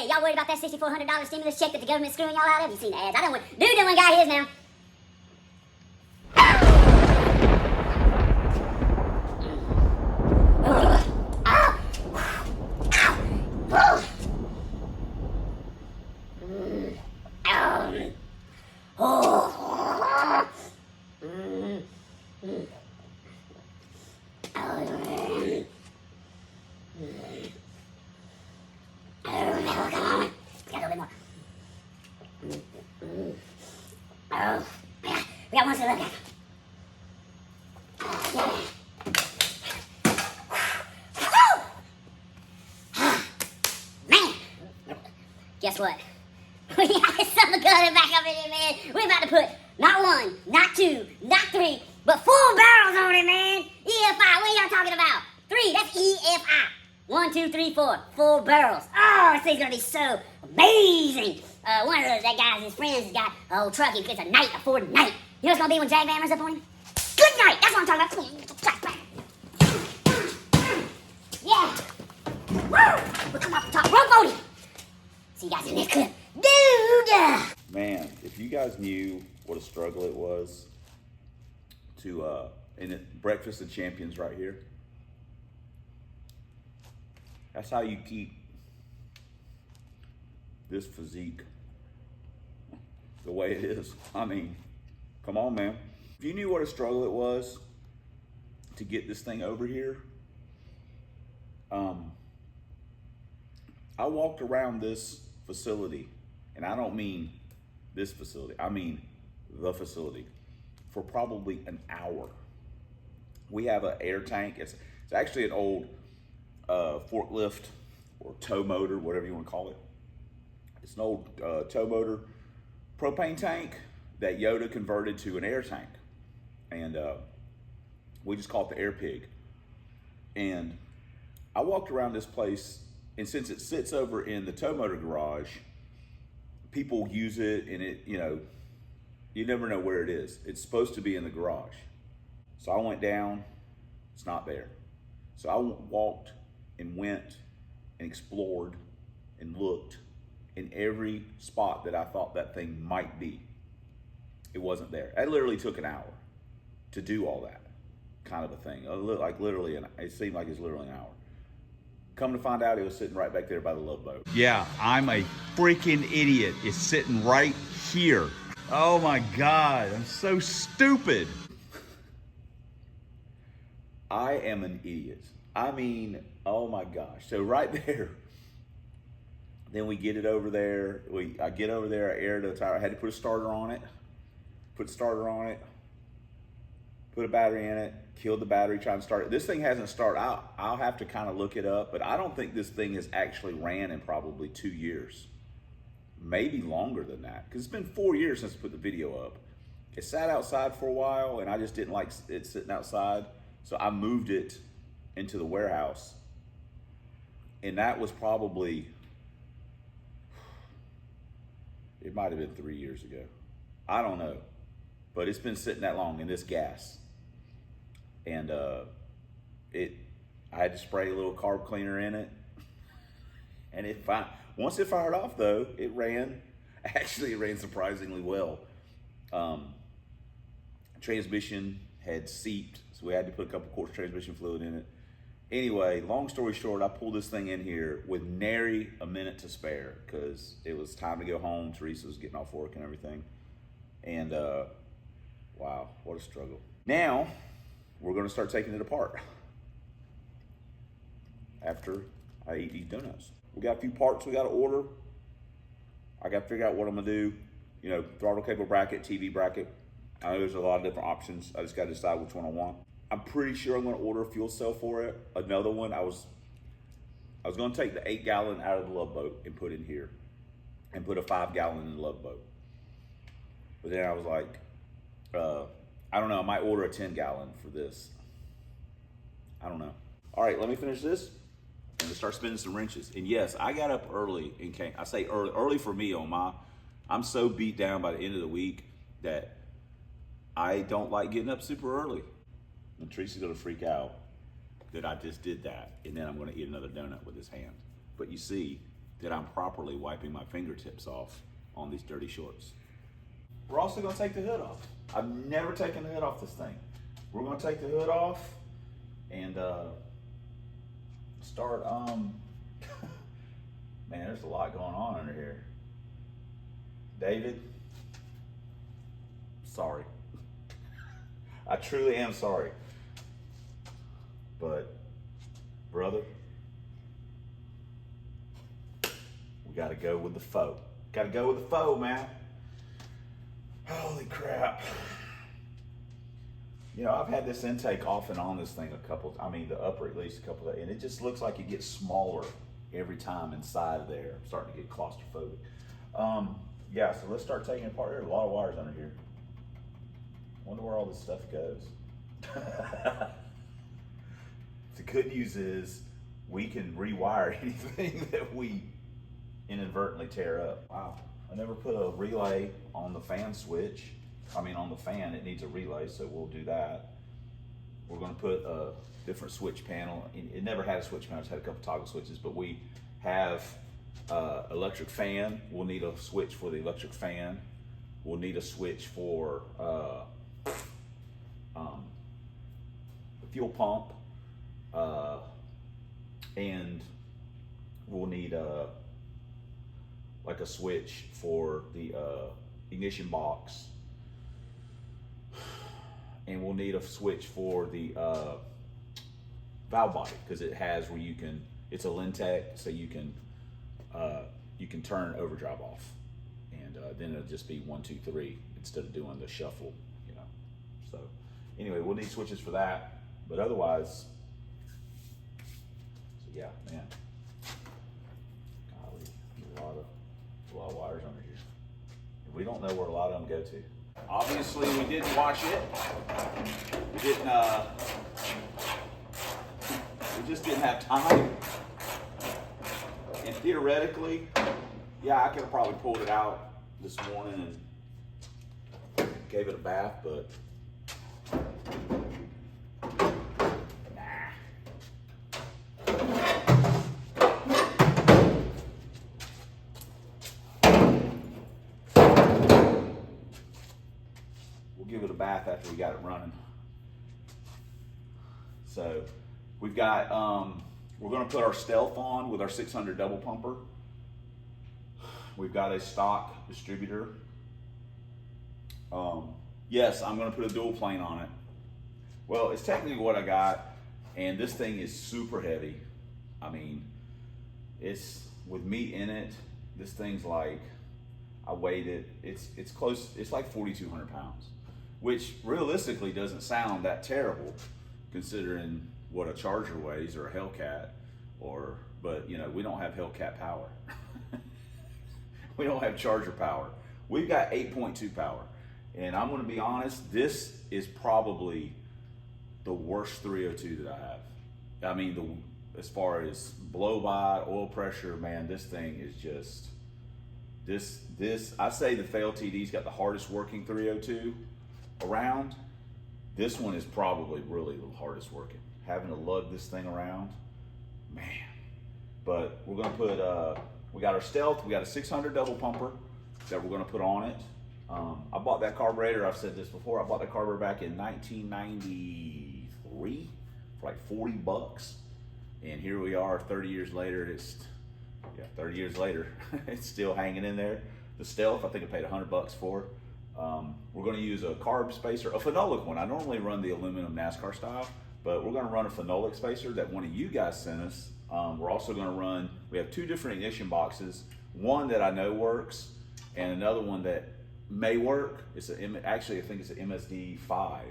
Hey, y'all worried about that $6,400 stimulus check that the government's screwing y'all out of? You seen the ads? I don't want. Dude done got his now. We got one to look at. Man, guess what? We got something good back up in here, man. We're about to put not one, not two, not three, but 4 barrels on it, man. EFI, what y'all talking about? 3, that's EFI. 1, 2, 3, 4. 4 barrels. Oh, this thing's gonna be so amazing. One of that guy's, his friends, has got a whole truck. It's a night, a Ford night. You know what's gonna be when DragVan runs up on him? Good night. That's what I'm talking about. Yeah. Woo! We'll come off the top rope on him. See you guys in the next clip. Dude! Man, if you guys knew what a struggle it was to, in the Breakfast of Champions right here. That's how you keep this physique the way it is. I mean, come on, man. If you knew what a struggle it was to get this thing over here, I walked around this facility, and I don't mean this facility, I mean the facility, for probably an hour. We have an air tank. It's actually an old forklift or tow motor, whatever you want to call it. It's an old tow motor propane tank that Yoda converted to an air tank. And we just call it the air pig. And I walked around this place, and since it sits over in the tow motor garage, people use it, and it, you know, you never know where it is. It's supposed to be in the garage. So I went down, it's not there. So I walked and went and explored and looked in every spot that I thought that thing might be. It wasn't there. It literally took an hour to do all that kind of a thing. Like literally, it seemed like it was literally an hour. Come to find out, it was sitting right back there by the Love Boat. Yeah, I'm a freaking idiot. It's sitting right here. Oh my God, I'm so stupid. I am an idiot. I mean, oh my gosh. So right there, then we get it over there. I get over there, I air the tire. I had to put a starter on it. Put a battery in it, killed the battery trying to start it. This thing hasn't started. I'll have to kind of look it up, but I don't think this thing has actually ran in probably 2 years. Maybe longer than that, because it's been 4 years since I put the video up. It sat outside for a while, and I just didn't like it sitting outside, so I moved it into the warehouse, and that was probably, it might have been 3 years ago. I don't know, but it's been sitting that long in this gas. And I had to spray a little carb cleaner in it, and once it fired off though, it ran surprisingly well. Transmission had seeped, so we had to put a couple quarts of transmission fluid in it. Anyway, long story short, I pulled this thing in here with nary a minute to spare because it was time to go home. Teresa was getting off work and everything. And wow, what a struggle. Now, we're gonna start taking it apart after I eat these donuts. We got a few parts we gotta order. I gotta figure out what I'm gonna do. You know, throttle cable bracket, TV bracket. I know there's a lot of different options. I just gotta decide which one I want. I'm pretty sure I'm gonna order a fuel cell for it. Another one, I was gonna take the 8-gallon out of the Love Boat and put in here and put a 5-gallon in the Love Boat. But then I was like, I don't know, I might order a 10-gallon for this. I don't know. All right, let me finish this and start spinning some wrenches. And yes, I got up early and came, I say early for me I'm so beat down by the end of the week that I don't like getting up super early. And Teresa's gonna freak out that I just did that, and then I'm gonna eat another donut with his hand. But you see, that I'm properly wiping my fingertips off on these dirty shorts. We're also gonna take the hood off. I've never taken the hood off this thing. We're gonna take the hood off and start, man, there's a lot going on under here. David, sorry. I truly am sorry. But, brother, we gotta go with the foe. Gotta go with the foe, man. Holy crap. You know, I've had this intake off and on this thing the upper at least a couple of, and it just looks like it gets smaller every time inside of there. I'm starting to get claustrophobic. Yeah, so let's start taking it apart. There's a lot of wires under here. Wonder where all this stuff goes. The good news is we can rewire anything that we inadvertently tear up. Wow, I never put a relay on the fan switch. On the fan, it needs a relay, so we'll do that. We're gonna put a different switch panel. It never had a switch panel, it's had a couple toggle switches, but we have electric fan. We'll need a switch for the electric fan. We'll need a switch for the fuel pump, and we'll need like a switch for the ignition box, and we'll need a switch for the valve body, because it has where it's a lentech, so you can turn overdrive off, and then it'll just be 1, 2, 3 instead of doing the shuffle, you know. So anyway, we'll need switches for that, but otherwise, so yeah, man, golly, a lot of wires under here. We don't know where a lot of them go to. Obviously, we didn't wash it. We just didn't have time. And theoretically, yeah, I could have probably pulled it out this morning and gave it a bath, but nah. We'll give it a bath after we got it running. So we've got, we're gonna put our Stealth on with our 600 double pumper. We've got a stock distributor. Yes, I'm gonna put a dual plane on it. Well, it's technically what I got, and this thing is super heavy. It's with meat in it. This thing's like, I weighed it. It's close. It's like 4,200 pounds, which realistically doesn't sound that terrible, considering what a Charger weighs or a Hellcat, but you know, we don't have Hellcat power. We don't have Charger power. We've got 8.2 power, and I'm going to be honest. This is probably the worst 302 that I have. As far as blow by, oil pressure, man, this thing is just this. I say the Fail TD's got the hardest working 302 around. This one is probably really the hardest working. Having to lug this thing around, man. But we're gonna put, we got our Stealth, we got a 600 double pumper that we're gonna put on it. I bought that carburetor, I've said this before, I bought that carburetor back in 1993 for like 40 bucks. And here we are 30 years later, 30 years later, it's still hanging in there. The Stealth, I think I paid 100 bucks for. We're gonna use a carb spacer, a phenolic one. I normally run the aluminum NASCAR style, but we're gonna run a phenolic spacer that one of you guys sent us. We're also gonna run, we have 2 different ignition boxes, one that I know works, and another one that may work. Actually, I think it's an MSD 5,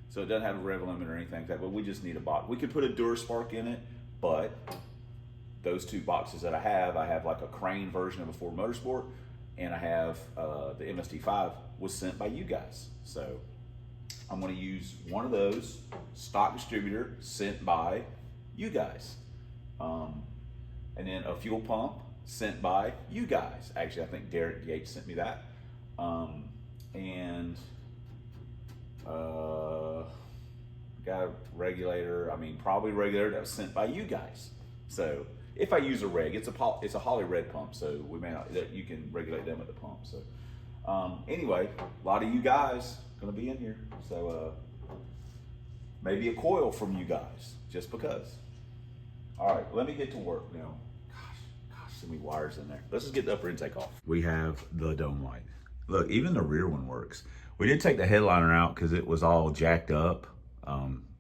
so it doesn't have a rev limit or anything like that, but we just need a box. We could put a DuraSpark in it, but those 2 boxes that I have like a Crane version of a Ford Motorsport, and I have the MSD 5 was sent by you guys. So I'm gonna use one of those, stock distributor sent by you guys. And then a fuel pump sent by you guys. Actually, I think Derek Yates sent me that. And got a regulator, probably a regulator that was sent by you guys. So if I use a reg, it's a Holley red pump, so we may not, you can regulate them at the pump. So anyway, a lot of you guys gonna be in here, so maybe a coil from you guys, just because. All right, let me get to work now. Gosh, so many wires in there. Let's just get the upper intake off. We have the dome light. Look, even the rear one works. We did take the headliner out because it was all jacked up.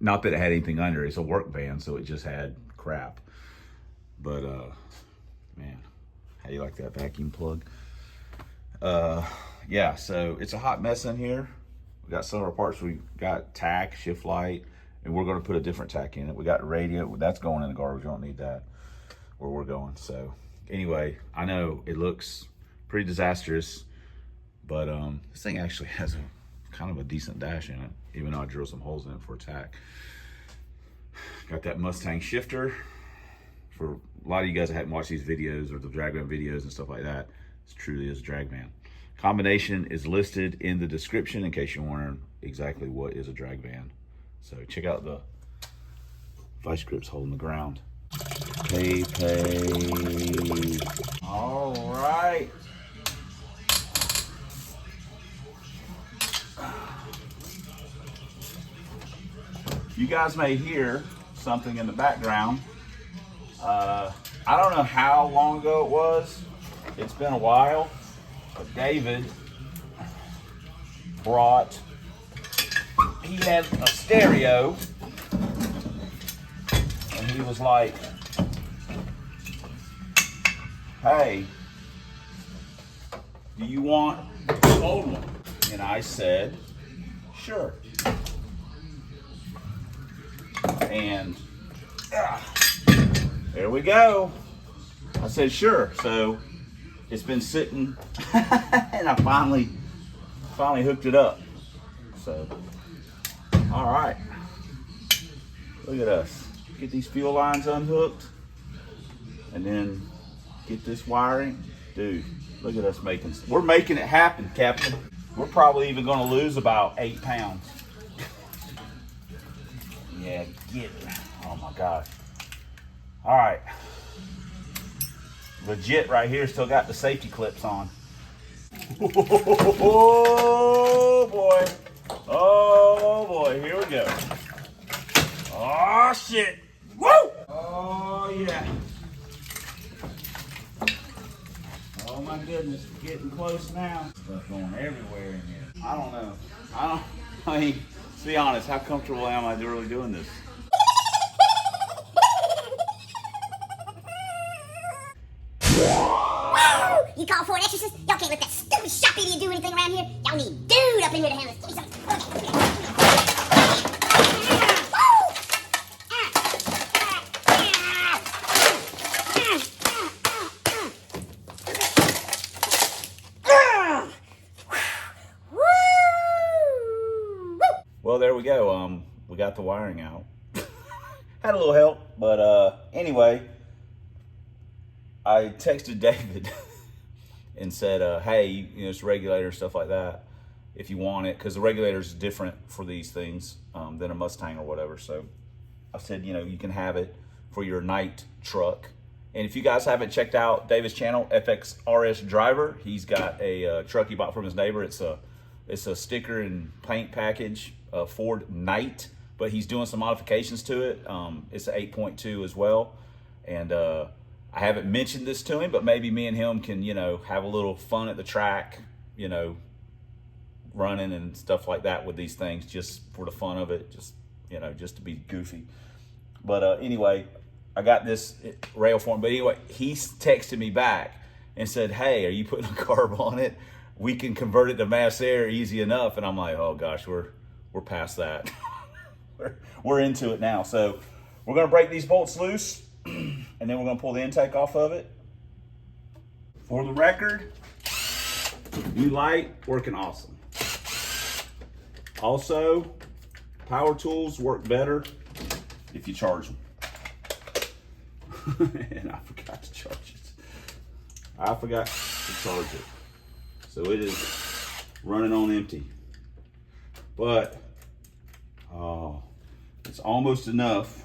Not that it had anything under it. It's a work van, so it just had crap. But man, how do you like that vacuum plug? Yeah, so it's a hot mess in here. We got some of our parts. We got tack, shift light, and we're going to put a different tack in it. We got radio. That's going in the garbage. We don't need that where we're going. So anyway, I know it looks pretty disastrous, but this thing actually has a kind of a decent dash in it, even though I drilled some holes in it for a tack. Got that Mustang shifter. For a lot of you guys that haven't watched these videos or the DragVan videos and stuff like that, it truly is a DragVan. Combination is listed in the description in case you're wondering exactly what is a DragVan. So check out the vice grips holding the ground. Pay. All right. You guys may hear something in the background. I don't know how long ago it was. It's been a while, but David brought, he had a stereo, and he was like, hey, do you want the old one? And I said, sure. And there we go. I said, sure. So it's been sitting and I finally hooked it up. So, all right. Look at us. Get these fuel lines unhooked and then get this wiring. Dude, look at us we're making it happen, Captain. We're probably even gonna lose about 8 pounds. Yeah, get it. Oh my God. All right. Legit right here, still got the safety clips on. Oh boy. Oh boy, here we go. Oh shit. Woo! Oh yeah. Oh my goodness, we're getting close now. Stuff going everywhere in here. I don't know. I mean, to be honest, how comfortable am I really doing this? You call for an exorcist? Y'all can't let that stupid shop idiot do anything around here. Y'all need dude up in here to handle this. Give me something. Well, there we go. We got the wiring out. Had a little help, but anyway, I texted David and said, hey, you know, it's a regulator, stuff like that, if you want it, because the regulator is different for these things than a Mustang or whatever. So I said, you know, you can have it for your night truck. And if you guys haven't checked out David's channel, FXRS Driver, he's got a truck he bought from his neighbor. It's a sticker and paint package, Ford Knight, but he's doing some modifications to it. It's an 8.2 as well. And I haven't mentioned this to him, but maybe me and him can, you know, have a little fun at the track, you know, running and stuff like that with these things, just for the fun of it, just, you know, just to be goofy. But anyway, I got this rail for him. But anyway, he texted me back and said, hey, are you putting a carb on it? We can convert it to mass air easy enough. And I'm like, oh gosh, we're past that. we're into it now. So we're gonna break these bolts loose and then we're gonna pull the intake off of it. For the record, new light, working awesome. Also, power tools work better if you charge them. And I forgot to charge it. I forgot to charge it. So it is running on empty. But, oh, it's almost enough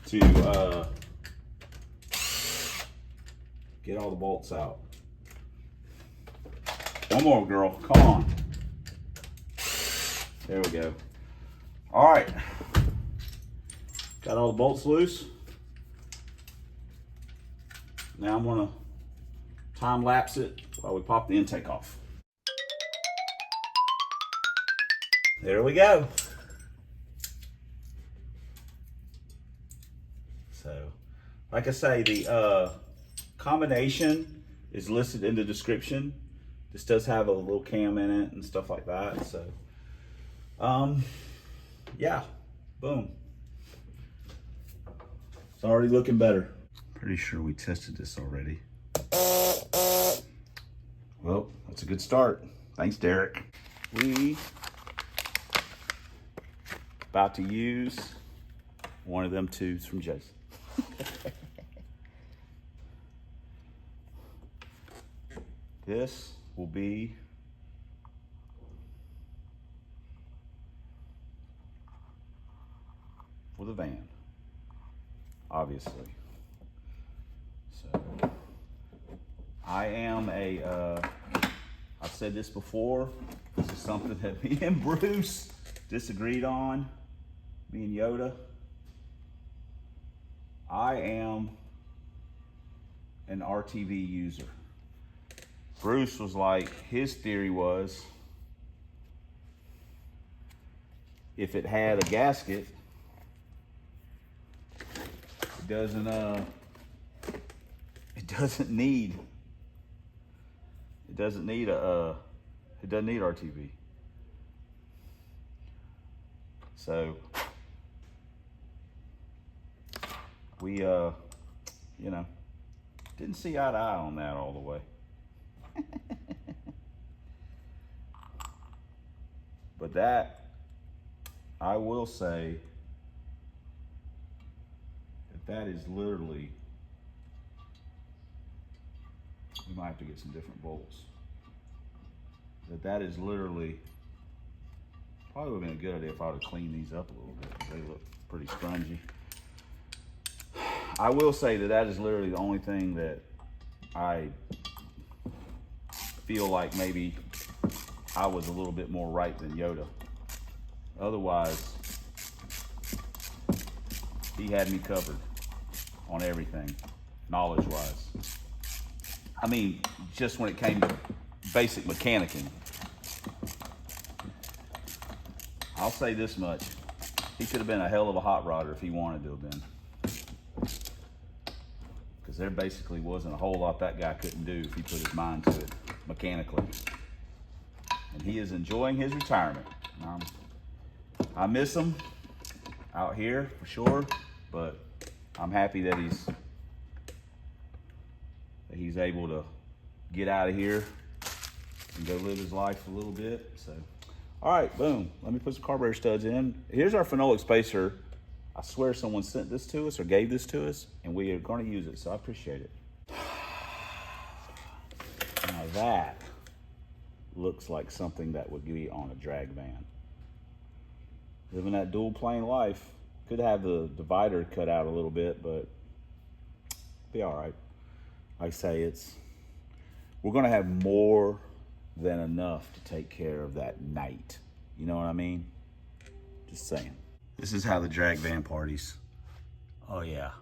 to Get all the bolts out. One more, girl. Come on. There we go. All right. Got all the bolts loose. Now I'm gonna time lapse it while we pop the intake off. There we go. So, like I say, the combination is listed in the description. This does have a little cam in it and stuff like that. So, yeah, boom. It's already looking better. Pretty sure we tested this already. Well, that's a good start. Thanks, Derek. We about to use one of them tubes from Jason. This will be for the van, obviously. So I am I've said this before, this is something that me and Bruce disagreed on, me and Yoda. I am an RTV user. Bruce was like, his theory was, if it had a gasket, it doesn't need RTV. So we you know, didn't see eye to eye on that all the way. But that, I will say that is literally, we might have to get some different bolts. That is literally, probably would have been a good idea if I would have cleaned these up a little bit. They look pretty scrungy. I will say that is literally the only thing that I feel like maybe I was a little bit more right than Yoda. Otherwise, he had me covered on everything, knowledge-wise. I mean, just when it came to basic mechanicking. I'll say this much. He could have been a hell of a hot rodder if he wanted to have been. Because there basically wasn't a whole lot that guy couldn't do if he put his mind to it mechanically. And he is enjoying his retirement. I miss him out here for sure, but I'm happy that he's able to get out of here and go live his life a little bit. So, all right, boom. Let me put some carburetor studs in. Here's our phenolic spacer. I swear someone sent this to us or gave this to us, and we are going to use it, so I appreciate it. Now that looks like something that would be on a drag van. Living that dual plane life. Could have the divider cut out a little bit, but be all right. Like I say, we're going to have more than enough to take care of that night. You know what I mean? Just saying. This is how the drag van parties. Oh yeah.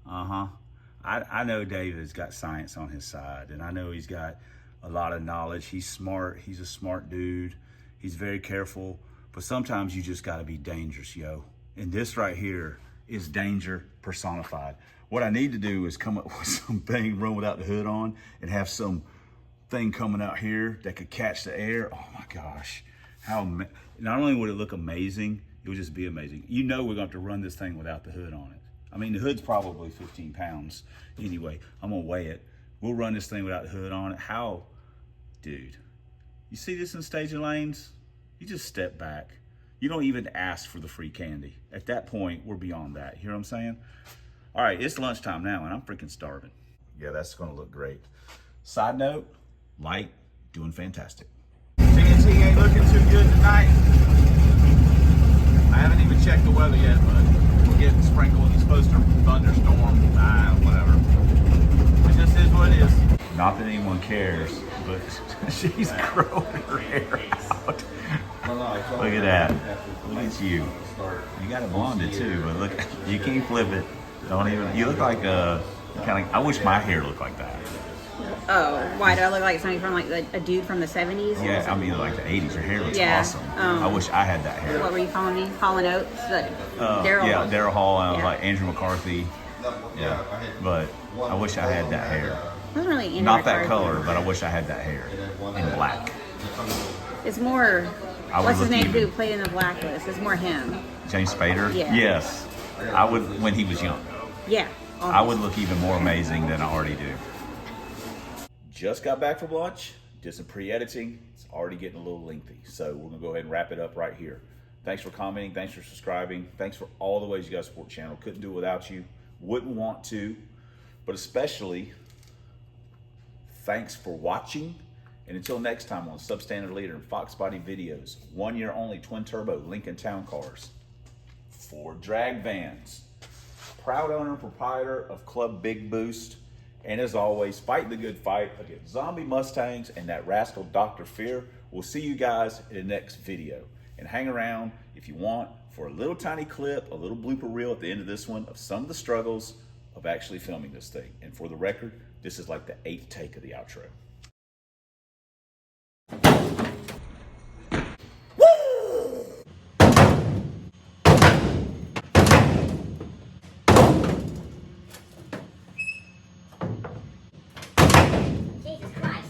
I know David's got science on his side, and I know he's got a lot of knowledge. He's smart. He's a smart dude. He's very careful, but sometimes you just got to be dangerous, yo. And this right here is danger personified. What I need to do is come up with something, run without the hood on, and have some thing coming out here that could catch the air. Oh my gosh. Not only would it look amazing, it would just be amazing. You know we're going to have to run this thing without the hood on it. I mean, the hood's probably 15 pounds. Anyway, I'm going to weigh it. We'll run this thing without the hood on it. How? Dude, you see this in staging lanes? You just step back. You don't even ask for the free candy. At that point, we're beyond that. You hear what I'm saying? All right, it's lunchtime now, and I'm freaking starving. Yeah, that's going to look great. Side note, light, doing fantastic. TNT ain't looking too good tonight. I haven't even checked the weather yet, but we're getting sprinkled. It's supposed to thunderstorm, whatever. It just is what it Not that anyone cares, but she's growing her hair out. Look at that. Look at you. You got it blonded too, but look, you can't flip it. Don't even. You look like kind of. I wish my hair looked like that. Oh, why do I look like something from like a dude from the 70s? Yeah, I mean like the 80s. Your hair looks Yeah, awesome. I wish I had that hair. What were you calling me? Hall and Oates? Daryl? Yeah, Daryl Hall. I was Yeah. like Andrew McCarthy. Yeah, but I wish I had that hair. It wasn't really Andrew Not that McCarthy. color, but I wish I had that hair in black. It's more. I would What's his look name? even. Who played in the Blacklist? It's more him. James Spader? Yeah. Yes. I would, when he was young. Yeah. I would look even more amazing than I already do. Just got back from lunch, did some pre-editing. It's already getting a little lengthy, so we're gonna go ahead and wrap it up right here. Thanks for commenting, thanks for subscribing, thanks for all the ways you guys support the channel. Couldn't do it without you, wouldn't want to, but especially thanks for watching. And until next time on Substandard Leader and Fox Body Videos, 1 year only twin turbo Lincoln Town Cars, Ford DragVans, proud owner and proprietor of Club Big Boost, and as always, fighting the good fight against zombie Mustangs and that rascal Dr. Fear. We'll see you guys in the next video. And hang around if you want for a little tiny clip, a little blooper reel at the end of this one of some of the struggles of actually filming this thing. And for the record, this is like the 8th take of the outro. Jesus Christ.